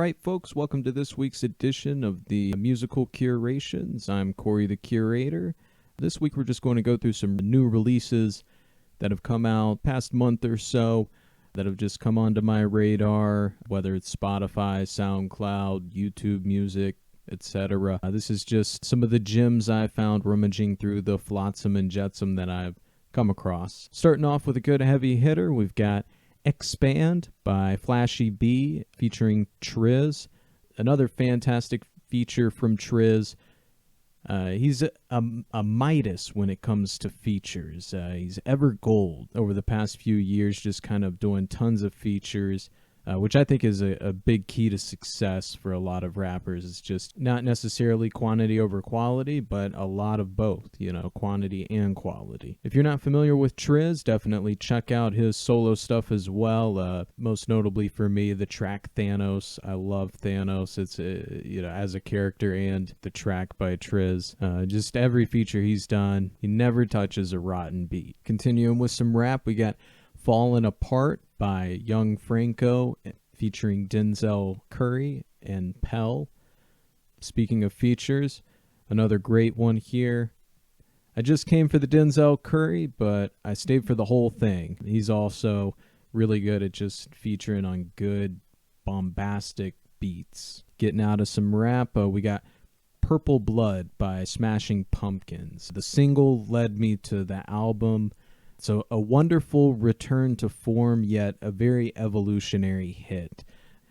right, folks, welcome to this week's edition of the Musical Curations. I'm Corey the Curator. This week we're just going to go through some new releases that have come out past month or so that have just come onto my radar, whether it's Spotify, SoundCloud, YouTube Music, etc. This is just some of the gems I found rummaging through the Flotsam and Jetsam that I've come across. Starting off with a good heavy hitter, we've got Expand by Flashy B featuring Triz. Another fantastic feature from Triz. He's a Midas when it comes to features. He's ever gold over the past few years, just kind of doing tons of features, which I think is a big key to success for a lot of rappers. It's just not necessarily quantity over quality, but a lot of both, quantity and quality. If you're not familiar with Triz, definitely check out his solo stuff as well. Most notably for me, the track Thanos. I love Thanos. It's, as a character, and the track by Triz. Just every feature he's done, he never touches a rotten beat. Continuing with some rap, we got Fallen Apart by Young Franco featuring Denzel Curry and Pell. Speaking of features, another great one here. I just came for the Denzel Curry, but I stayed for the whole thing. He's also really good at just featuring on good, bombastic beats. Getting out of some rap, we got Purple Blood by Smashing Pumpkins. The single led me to the album. So a wonderful return to form, yet a very evolutionary hit.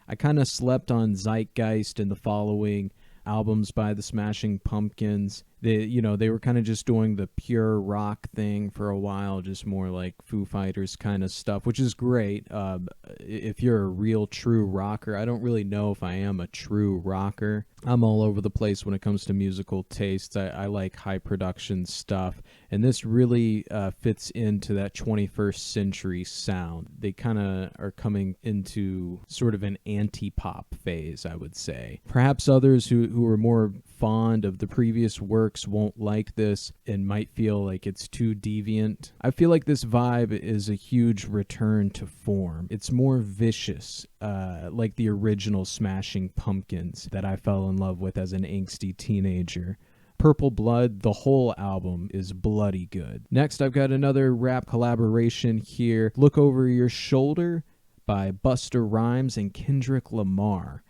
I kind of slept on Zeitgeist and the following albums by the Smashing Pumpkins. They were kind of just doing the pure rock thing for a while, just more like Foo Fighters kind of stuff, which is great. If you're a real true rocker, I don't really know if I am a true rocker. I'm all over the place when it comes to musical tastes. I like high production stuff, and this really fits into that 21st century sound. They kind of are coming into sort of an anti-pop phase, I would say. Perhaps others who are more fond of the previous works won't like this and might feel like it's too deviant. I feel like this vibe is a huge return to form. It's more vicious, like the original Smashing Pumpkins that I fell in love with as an angsty teenager. Purple Blood, the whole album is bloody good. Next, I've got another rap collaboration here. Look Over Your Shoulder by Busta Rhymes and Kendrick Lamar.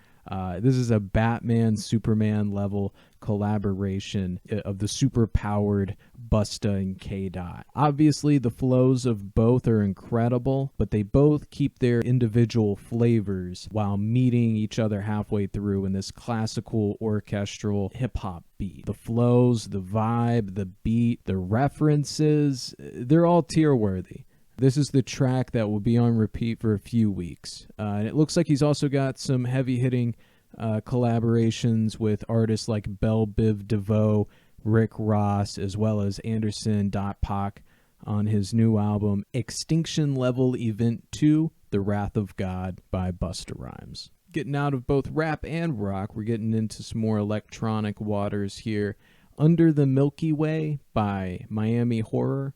This is a Batman Superman level collaboration of the super-powered Busta and K-Dot. Obviously, the flows of both are incredible, but they both keep their individual flavors while meeting each other halfway through in this classical orchestral hip-hop beat. The flows, the vibe, the beat, the references, they're all tier-worthy. This is the track that will be on repeat for a few weeks. And it looks like he's also got some heavy-hitting collaborations with artists like Bell Biv DeVoe, Rick Ross, as well as Anderson .Paak on his new album, Extinction Level Event 2, The Wrath of God by Busta Rhymes. Getting out of both rap and rock, we're getting into some more electronic waters here. Under the Milky Way by Miami Horror.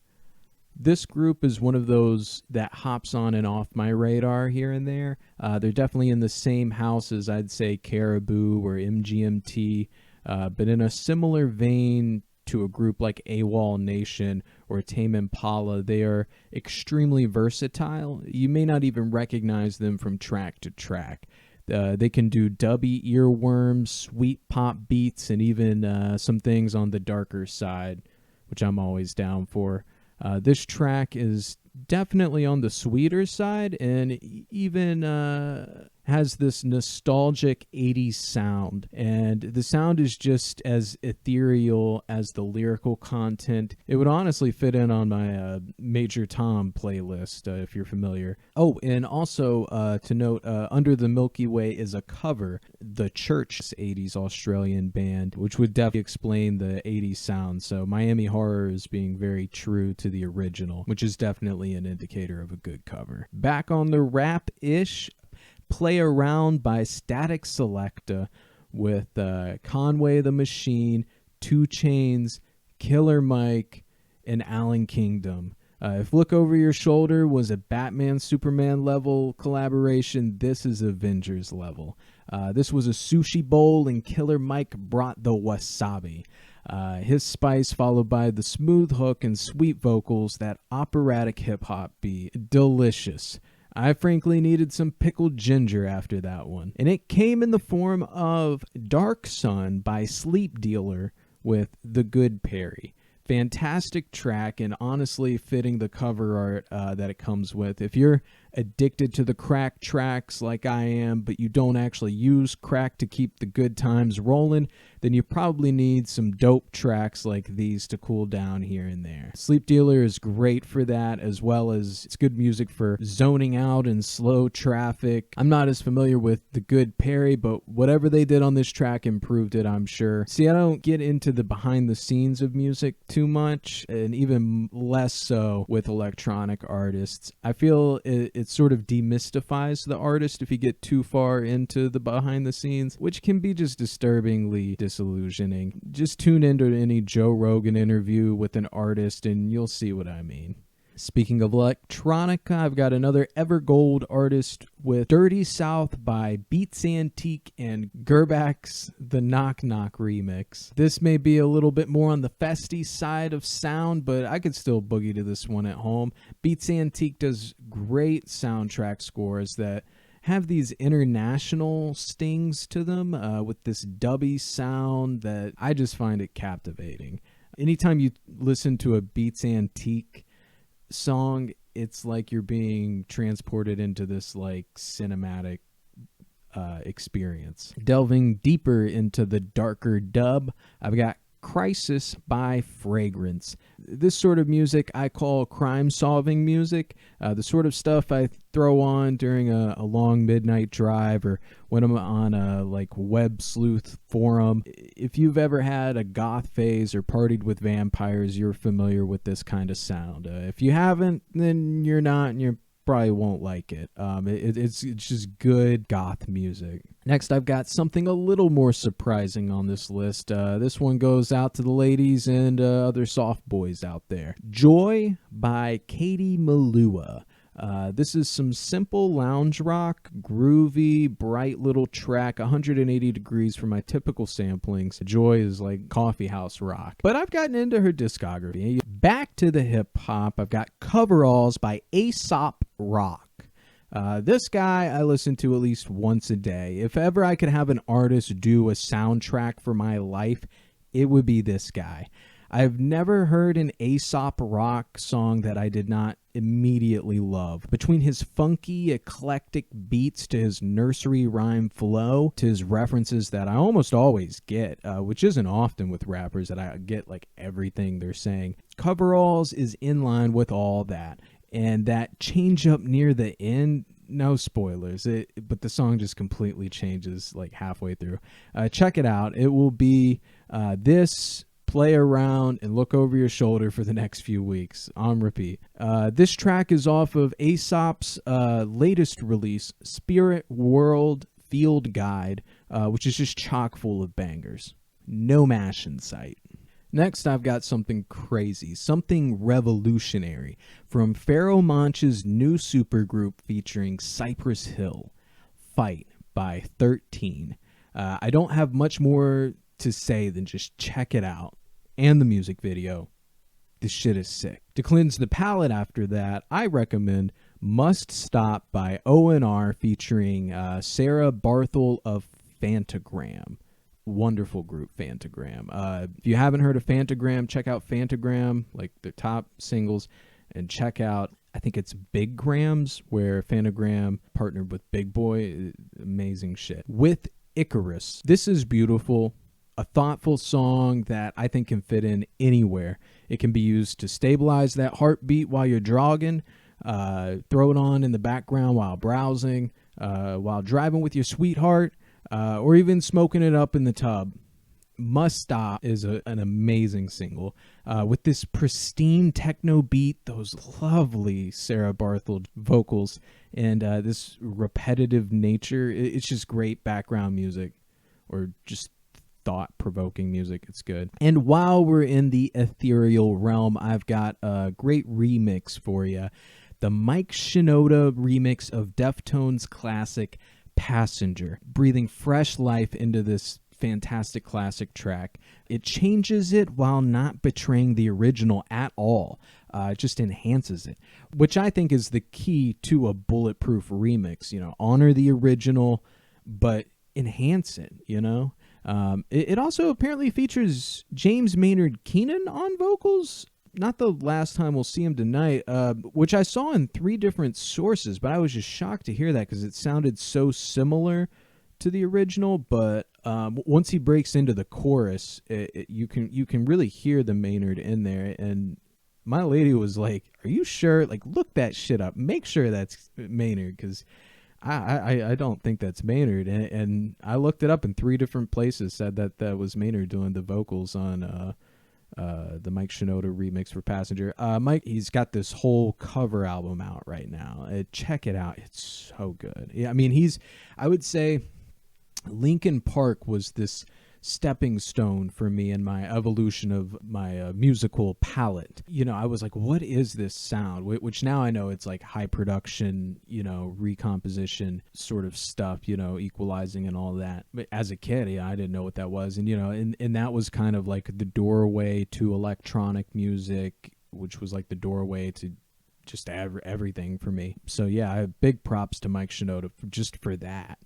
This group is one of those that hops on and off my radar here and there. They're definitely in the same house as, I'd say, Caribou or MGMT, but in a similar vein to a group like AWOL Nation or Tame Impala. They are extremely versatile. You may not even recognize them from track to track. They can do dubby earworms, sweet pop beats, and even some things on the darker side, which I'm always down for. This track is definitely on the sweeter side and even has this nostalgic 80s sound. And the sound is just as ethereal as the lyrical content. It would honestly fit in on my Major Tom playlist, if you're familiar. Oh, and also to note, Under the Milky Way is a cover, The Church's 80s Australian band, which would definitely explain the 80s sound. So Miami Horror is being very true to the original, which is definitely an indicator of a good cover. Back on the rap-ish, Play Around by Static Selecta with Conway the Machine, 2 Chainz, Killer Mike, and Alan Kingdom. If Look Over Your Shoulder was a Batman Superman level collaboration, this is Avengers level. This was a sushi bowl, and Killer Mike brought the wasabi. His spice followed by the smooth hook and sweet vocals that operatic hip-hop beat. Delicious. I frankly needed some pickled ginger after that one. And it came in the form of Dark Sun by Sleep Dealer with The Good Perry. Fantastic track, and honestly fitting the cover art that it comes with. If you're addicted to the crack tracks like I am, but you don't actually use crack to keep the good times rolling, then you probably need some dope tracks like these to cool down here and there. Sleep Dealer is great for that, as well as it's good music for zoning out in slow traffic. I'm not as familiar with The Good Perry, but whatever they did on this track improved it, I'm sure. See, I don't get into the behind the scenes of music too much, and even less so with electronic artists. I feel it sort of demystifies the artist if you get too far into the behind the scenes, which can be just disturbingly disillusioning. Just tune into any Joe Rogan interview with an artist and you'll see what I mean. Speaking of electronica, I've got another Evergold artist with Dirty South by Beats Antique and Gerbak's The Knock Knock remix. This may be a little bit more on the festy side of sound, but I could still boogie to this one at home. Beats Antique does great soundtrack scores that have these international stings to them with this dubby sound that I just find it captivating. Anytime you listen to a Beats Antique song, it's like you're being transported into this like cinematic experience. Delving deeper into the darker dub, I've got Crisis by Fragrance. This sort of music I call crime-solving music, the sort of stuff I throw on during a long midnight drive or when I'm on a web sleuth forum. If you've ever had a goth phase or partied with vampires, you're familiar with this kind of sound. If you haven't, then you're not, and you probably won't like it. It's just good goth music. Next, I've got something a little more surprising on this list. This one goes out to the ladies and other soft boys out there. Joy by Katie Malua. This is some simple lounge rock, groovy, bright little track, 180 degrees from my typical samplings. Joy is like coffee house rock. But I've gotten into her discography. Back to the hip hop, I've got Coveralls by Aesop Rock. This guy I listen to at least once a day. If ever I could have an artist do a soundtrack for my life, it would be this guy. I've never heard an Aesop Rock song that I did not immediately love. Between his funky, eclectic beats to his nursery rhyme flow to his references that I almost always get, which isn't often with rappers that I get like everything they're saying. Coveralls is in line with all that. And that change up near the end, no spoilers, but the song just completely changes like halfway through. Check it out. It will be this, play around, and look over your shoulder for the next few weeks on repeat. This track is off of Aesop's latest release, Spirit World Field Guide, which is just chock full of bangers. No mash in sight. Next, I've got something crazy, something revolutionary from Pharoah Monch's new supergroup featuring Cypress Hill, Fight by 13. I don't have much more to say than just check it out. And the music video. This shit is sick. To cleanse the palate after that, I recommend Must Stop by O&R featuring Sarah Barthel of Fantagram. Wonderful group, Fantagram. If you haven't heard of Fantagram, check out Fantagram, like their top singles, and check out, I think it's Big Grams, where Fantagram partnered with Big Boy. Amazing shit. With Icarus, this is beautiful. A thoughtful song that I think can fit in anywhere. It can be used to stabilize that heartbeat while you're jogging, throw it on in the background while browsing, while driving with your sweetheart, or even smoking it up in the tub. Must Stop is an amazing single. With this pristine techno beat, those lovely Sarah Barthel vocals, and this repetitive nature, it's just great background music, or just thought-provoking music. It's good. And while we're in the ethereal realm, I've got a great remix for you. The Mike Shinoda remix of Deftones' classic Passenger, breathing fresh life into this fantastic classic track. It changes it while not betraying the original at all. It just enhances it, which I think is the key to a bulletproof remix. Honor the original, but enhance it, it also apparently features James Maynard Keenan on vocals. Not the last time we'll see him tonight, which I saw in 3 different sources, but I was just shocked to hear that because it sounded so similar to the original. But once he breaks into the chorus, you can really hear the Maynard in there. And my lady was like, "Are you sure? Like, look that shit up. Make sure that's Maynard, because I don't think that's Maynard." And I looked it up in 3 different places, said that was Maynard doing the vocals on the Mike Shinoda remix for Passenger. Mike, he's got this whole cover album out right now. Check it out. It's so good. Yeah, I mean, I would say Linkin Park was this stepping stone for me in my evolution of my musical palette. I was like, what is this sound? Which now I know it's like high production, recomposition sort of stuff, equalizing and all that. But as a kid, I didn't know what that was. And, and that was kind of like the doorway to electronic music, which was like the doorway to just everything for me. So yeah, big props to Mike Shinoda just for that.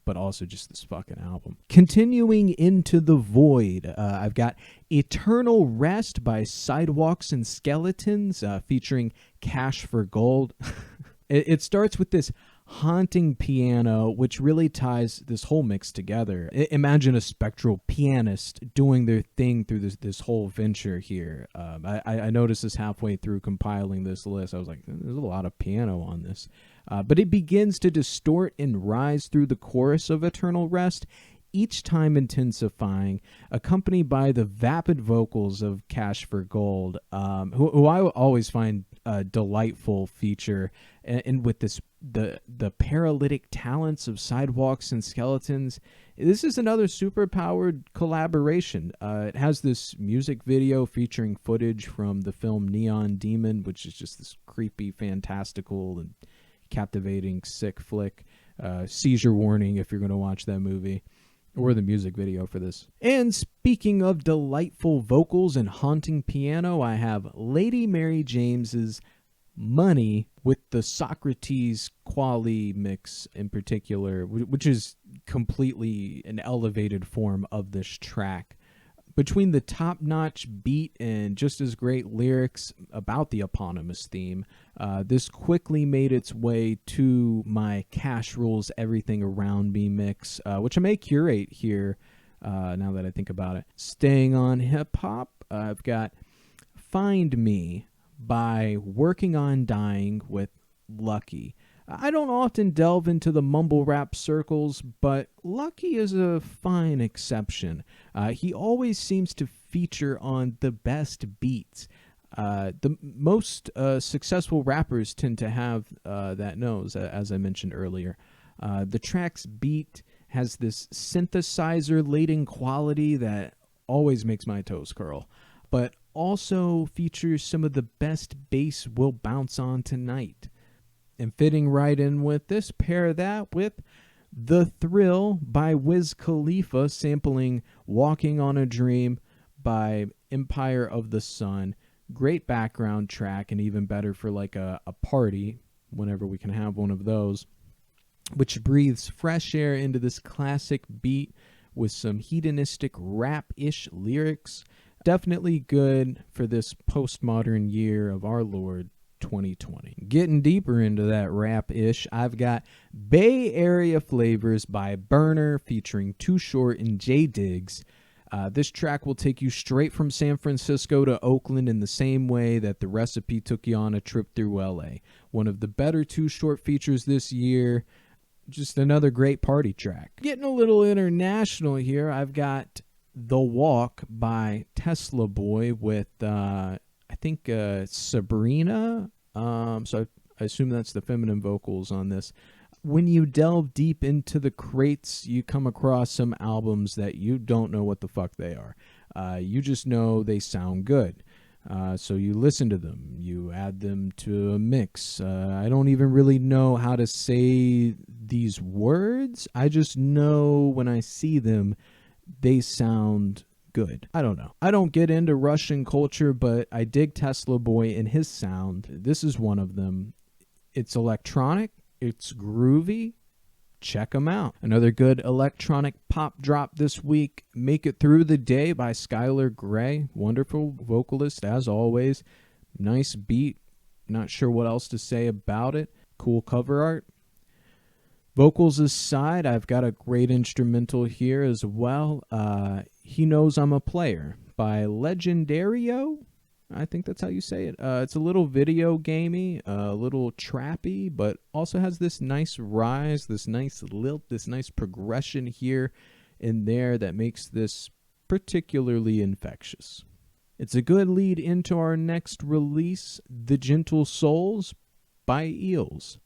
But also just this fucking album. Continuing into the void, I've got Eternal Rest by Sidewalks and Skeletons, featuring Cash for Gold. It starts with this haunting piano, which really ties this whole mix together. Imagine a spectral pianist doing their thing through this whole venture here. I noticed this halfway through compiling this list. I was like, there's a lot of piano on this. But it begins to distort and rise through the chorus of Eternal Rest, each time intensifying, accompanied by the vapid vocals of Cash for Gold, who I always find a delightful feature. And with the paralytic talents of Sidewalks and Skeletons, this is another super-powered collaboration. It has this music video featuring footage from the film Neon Demon, which is just this creepy, fantastical, and captivating, sick flick. Seizure warning if you're going to watch that movie, or the music video for this. And speaking of delightful vocals and haunting piano, I have Lady Mary James's Money with the Socrates Quali mix in particular, which is completely an elevated form of this track. Between the top-notch beat and just as great lyrics about the eponymous theme, this quickly made its way to my Cash Rules Everything Around Me mix, which I may curate here now that I think about it. Staying on hip-hop, I've got Find Me by Working on Dying with Lucky. I don't often delve into the mumble rap circles, but Lucky is a fine exception. He always seems to feature on the best beats. The most successful rappers tend to have that nose, as I mentioned earlier. The track's beat has this synthesizer-laden quality that always makes my toes curl, but also features some of the best bass we'll bounce on tonight. And fitting right in with this, pair that with The Thrill by Wiz Khalifa, sampling Walking on a Dream by Empire of the Sun. Great background track, and even better for like a party, whenever we can have one of those, which breathes fresh air into this classic beat with some hedonistic rap-ish lyrics. Definitely good for this postmodern year of our Lord 2020. Getting deeper into that rap-ish, I've got Bay Area Flavors by Burner featuring Too Short and J Diggs. This track will take you straight from San Francisco to Oakland in the same way that The Recipe took you on a trip through LA. One of the better Too Short features this year. Just another great party track. Getting a little international here, I've got The Walk by Tesla Boy with I think Sabrina. So I assume that's the feminine vocals on this. When you delve deep into the crates, you come across some albums that you don't know what the fuck they are. You just know they sound good. So you listen to them, you add them to a mix. I don't even really know how to say these words. I just know when I see them, they sound good. I don't know. I don't get into Russian culture, but I dig Tesla Boy and his sound. This is one of them. It's electronic, it's groovy. Check them out. Another good electronic pop drop this week, Make It Through the Day by Skylar Grey. Wonderful vocalist as always. Nice beat. Not sure what else to say about it. Cool cover art. Vocals aside, I've got a great instrumental here as well. He Knows I'm a Player by Legendario. I think that's how you say it. It's a little video gamey, a little trappy, but also has this nice rise, this nice lilt, this nice progression here and there that makes this particularly infectious. It's a good lead into our next release, The Gentle Souls by Eels.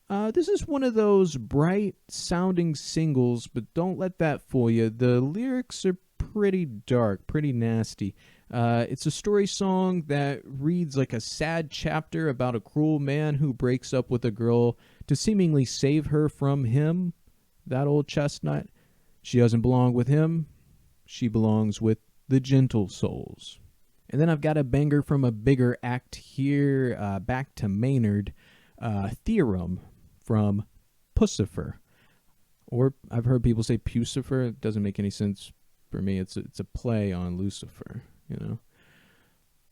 This is one of those bright sounding singles, but don't let that fool you. The lyrics are pretty dark, pretty nasty. It's a story song that reads like a sad chapter about a cruel man who breaks up with a girl to seemingly save her from him, that old chestnut. She doesn't belong with him. She belongs with the Gentle Souls. And then I've got a banger from a bigger act here, back to Maynard, Theorem from Puscifer. Or I've heard people say Pucifer. It doesn't make any sense for me. It's a play on Lucifer. You know,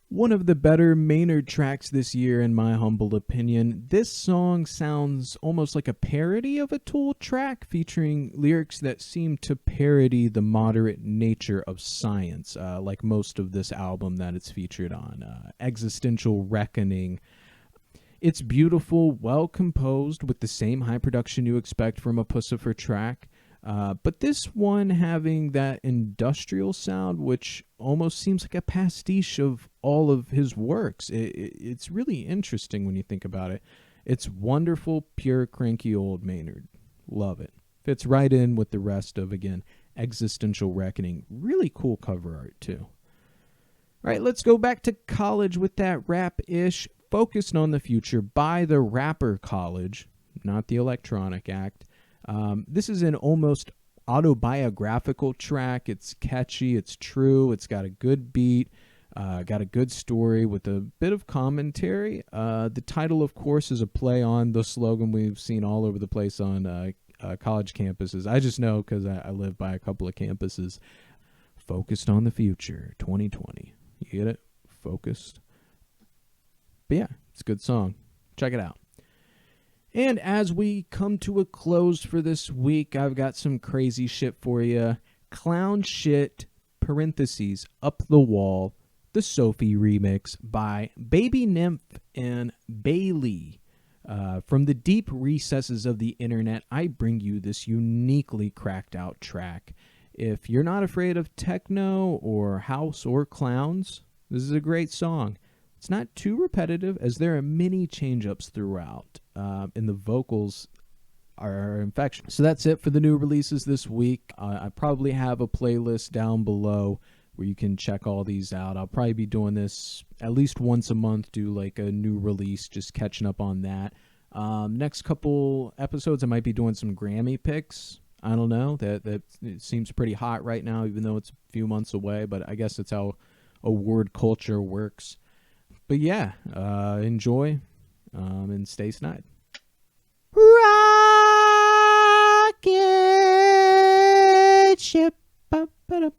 one of the better Maynard tracks this year, in my humble opinion. This song sounds almost like a parody of a Tool track, featuring lyrics that seem to parody the moderate nature of science, like most of this album that it's featured on. Existential Reckoning. It's beautiful, well composed, with the same high production you expect from a Puscifer track. But this one having that industrial sound, which almost seems like a pastiche of all of his works. It's really interesting when you think about it. It's wonderful, pure, cranky old Maynard. Love it. Fits right in with the rest of, again, Existential Reckoning. Really cool cover art, too. All right, let's go back to college with that rap-ish, Focused on the Future by the Rapper College, not the Electronic Act. This is an almost autobiographical track. It's catchy, it's true, it's got a good beat, got a good story with a bit of commentary. The title, of course, is a play on the slogan we've seen all over the place on college campuses. I just know because I live by a couple of campuses. Focused on the Future, 2020. You get it? Focused. But yeah, it's a good song. Check it out. And as we come to a close for this week, I've got some crazy shit for you. Clown Shit, parentheses, Up the Wall, the Sophie remix by Baby Nymph and Bailey. From the deep recesses of the internet, I bring you this uniquely cracked out track. If you're not afraid of techno or house or clowns, this is a great song. It's not too repetitive, as there are many change-ups throughout, and the vocals are infectious. So that's it for the new releases this week. I probably have a playlist down below where you can check all these out. I'll probably be doing this at least once a month, do like a new release, just catching up on that. Next couple episodes, I might be doing some Grammy picks. I don't know. That it seems pretty hot right now, even though it's a few months away, but I guess it's how award culture works. But yeah, enjoy and stay snide. Rocket ship. Rocket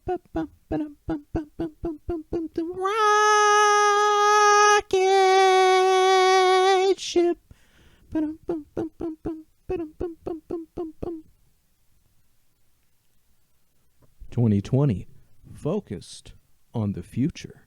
ship. 2020, focused on the future.